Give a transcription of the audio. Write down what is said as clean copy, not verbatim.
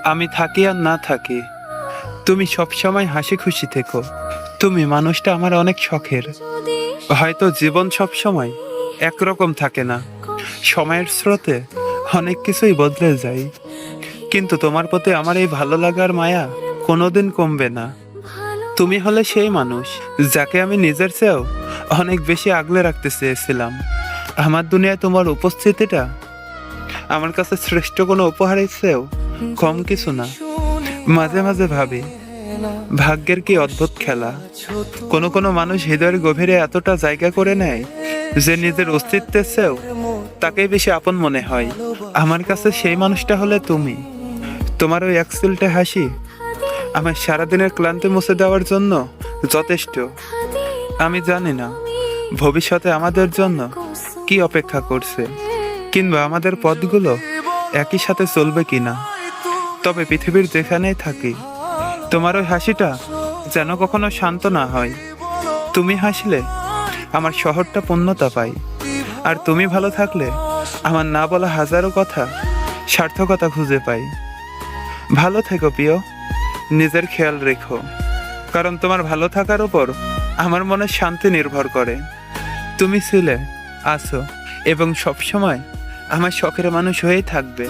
আমি থাকি আর না থাকি, তুমি সবসময় হাসি খুশি থেকো। তুমি মানুষটা আমার অনেক শখের। হয়তো জীবন সবসময় একরকম থাকে না, সময়ের স্রোতে অনেক কিছুই বদলে যায়, কিন্তু তোমার প্রতি আমার এই ভালো লাগার মায়া কোনোদিন কমবে না। তুমি হলে সেই মানুষ যাকে আমি নিজের চেয়েও অনেক বেশি আগলে রাখতে চেয়েছিলাম। আমার দুনিয়ায় তোমার উপস্থিতিটা আমার কাছে শ্রেষ্ঠ কোনো উপহারের চেয়েও কম কিছু না। মাঝে মাঝে ভাবি, ভাগ্যের কি অদ্ভুত খেলা। কোনো কোনো মানুষ হৃদয়ের গভীরে এতটা জায়গা করে নেয় যে নিজের অস্তিত্বের চেয়েও তাকেই বেশি আপন মনে হয়। আমার কাছে সেই মানুষটা হলে তুমি। তোমার ওই একসিলটে হাসি আমার সারাদিনের ক্লান্তি মুছে দেওয়ার জন্য যথেষ্ট। আমি জানি না ভবিষ্যতে আমাদের জন্য কি অপেক্ষা করছে, কিংবা আমাদের পথগুলো একই সাথে চলবে কিনা। তবে পৃথিবীর যেখানেই থাকি, তোমার ওই হাসিটা যেন কখনো শান্ত না হয়। তুমি হাসলে আমার শহরটা পূর্ণতা পায়, আর তুমি ভালো থাকলে আমার না বলা হাজারো কথা সার্থকতা খুঁজে পাই। ভালো থেকো প্রিয়, নিজের খেয়াল রেখো, কারণ তোমার ভালো থাকার উপর আমার মনের শান্তি নির্ভর করে। তুমি ছিলে, আছো এবং সবসময় আমার শখের মানুষ হয়েই থাকবে।